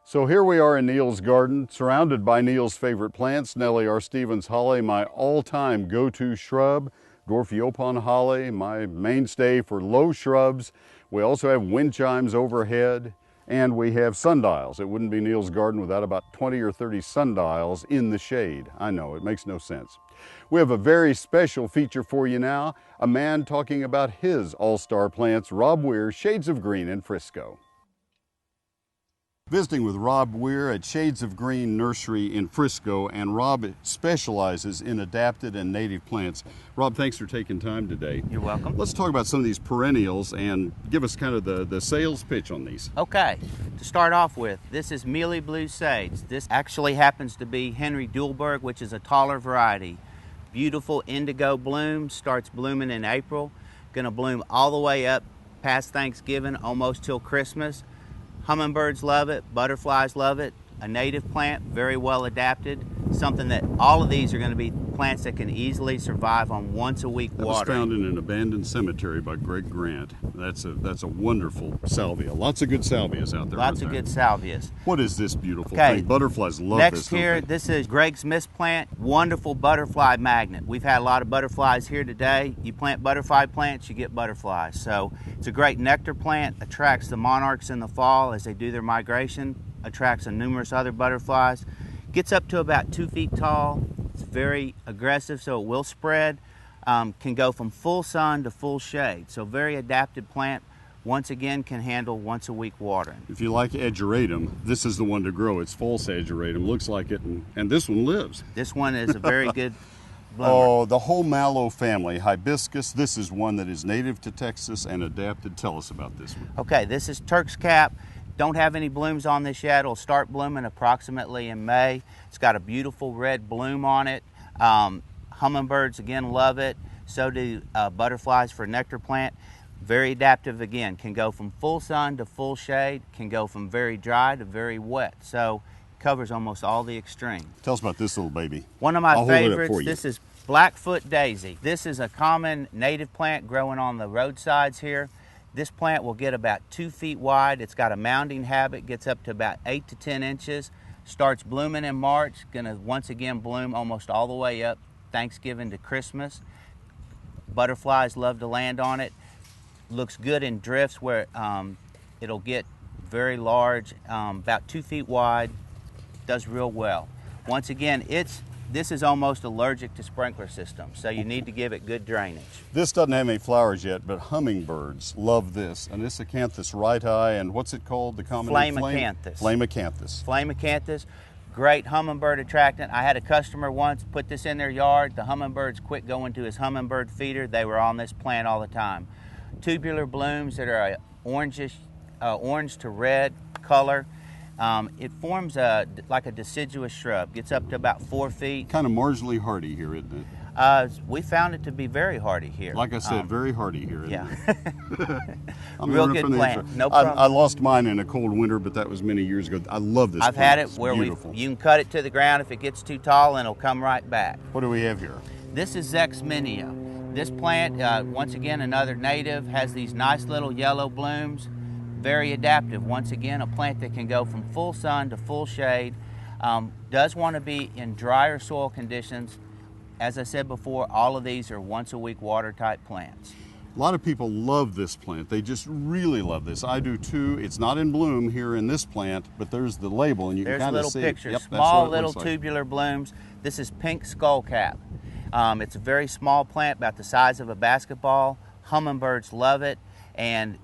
So here we are in Neil's garden, surrounded by Neil's favorite plants, Nellie R. Stevens holly, my all-time go-to shrub, dwarf Yopon holly, my mainstay for low shrubs. We also have wind chimes overhead, and we have sundials. It wouldn't be Neil's garden without about 20 or 30 sundials in the shade. I know, it makes no sense. We have a very special feature for you now, a man talking about his all-star plants, Rob Weir, Shades of Green in Frisco. Visiting with Rob Weir at Shades of Green Nursery in Frisco, and Rob specializes in adapted and native plants. Rob, thanks for taking time today. You're welcome. Let's talk about some of these perennials and give us kind of the sales pitch on these. Okay, to start off with, this is Mealy Blue Sage. This actually happens to be Henry Dulberg, which is a taller variety. Beautiful indigo bloom, starts blooming in April. Gonna bloom all the way up past Thanksgiving, almost till Christmas. Hummingbirds love it, butterflies love it. A native plant, very well adapted. Something that all of these are going to be plants that can easily survive on once a week water. That was found in an abandoned cemetery by Greg Grant. That's a wonderful salvia. Lots of good salvias out there. Lots of good salvias. What is this beautiful thing? Butterflies love this. Next here, this is Greg's Mist plant. Wonderful butterfly magnet. We've had a lot of butterflies here today. You plant butterfly plants, you get butterflies. So it's a great nectar plant. Attracts the monarchs in the fall as they do their migration. Attracts numerous other butterflies. Gets up to about 2 feet tall. It's very aggressive, so it will spread. Can go from full sun to full shade. So very adapted plant. Once again, can handle once a week watering. If you like ageratum, this is the one to grow. It's false ageratum, looks like it, and this one lives. This one is a very good bloomer. Oh, the whole mallow family, hibiscus. This is one that is native to Texas and adapted. Tell us about this one. Okay, this is Turk's Cap. Don't have any blooms on this yet. It'll start blooming approximately in May. It's got a beautiful red bloom on it. Hummingbirds, again, love it. So do butterflies for nectar plant. Very adaptive, again. Can go from full sun to full shade. Can go from very dry to very wet. So covers almost all the extremes. Tell us about this little baby. One of my favorites, this is Blackfoot Daisy. This is a common native plant growing on the roadsides here. This plant will get about 2 feet wide. It's got a mounding habit, gets up to about 8 to 10 inches. Starts blooming in March, gonna once again bloom almost all the way up Thanksgiving to Christmas. Butterflies love to land on it. Looks good in drifts where it'll get very large, about 2 feet wide. Does real well. Once again, this is almost allergic to sprinkler systems, so you need to give it good drainage. This doesn't have any flowers yet, but hummingbirds love this. And this acanthus right-eye, and what's it called? The common flame acanthus. Flame acanthus. Flame acanthus, great hummingbird attractant. I had a customer once put this in their yard. The hummingbirds quit going to his hummingbird feeder. They were on this plant all the time. Tubular blooms that are orangish, orange to red color. It forms like a deciduous shrub, gets up to about 4 feet. Kind of marginally hardy here, isn't it? We found it to be very hardy here. Like I said, very hardy here, isn't it? I'm real good plant, no problem. I lost mine in a cold winter, but that was many years ago. I love this I've plant. had it where you can cut it to the ground if it gets too tall and it'll come right back. What do we have here? This is Zexminia. This plant, once again, another native, has these nice little yellow blooms. Very adaptive. Once again, a plant that can go from full sun to full shade. Does want to be in drier soil conditions. As I said before, all of these are once a week water type plants. A lot of people love this plant. They just really love this. I do too. It's not in bloom here in this plant, but there's the label and you can kind of see. There's little pictures, small little tubular blooms. This is pink skullcap. It's a very small plant, about the size of a basketball. Hummingbirds love it, and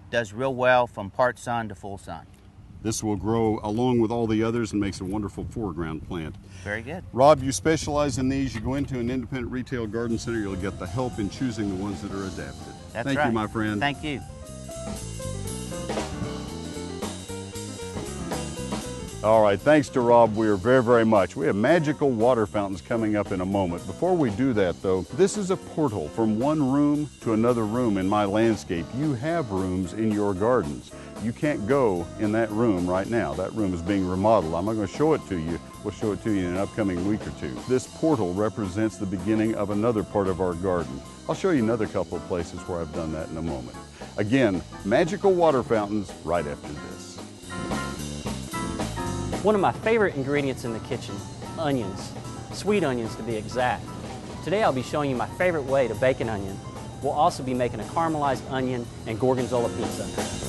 does real well from part sun to full sun. This will grow along with all the others and makes a wonderful foreground plant. Very good. Rob, you specialize in these. You go into an independent retail garden center, you'll get the help in choosing the ones that are adapted. That's Thank you, my friend. Thank you. All right, thanks to Rob Weir very, very much. We have magical water fountains coming up in a moment. Before we do that though, this is a portal from one room to another room in my landscape. You have rooms in your gardens. You can't go in that room right now. That room is being remodeled. I'm not going to show it to you. We'll show it to you in an upcoming week or two. This portal represents the beginning of another part of our garden. I'll show you another couple of places where I've done that in a moment. Again, magical water fountains right after this. One of my favorite ingredients in the kitchen, onions. Sweet onions to be exact. Today I'll be showing you my favorite way to bake an onion. We'll also be making a caramelized onion and gorgonzola pizza.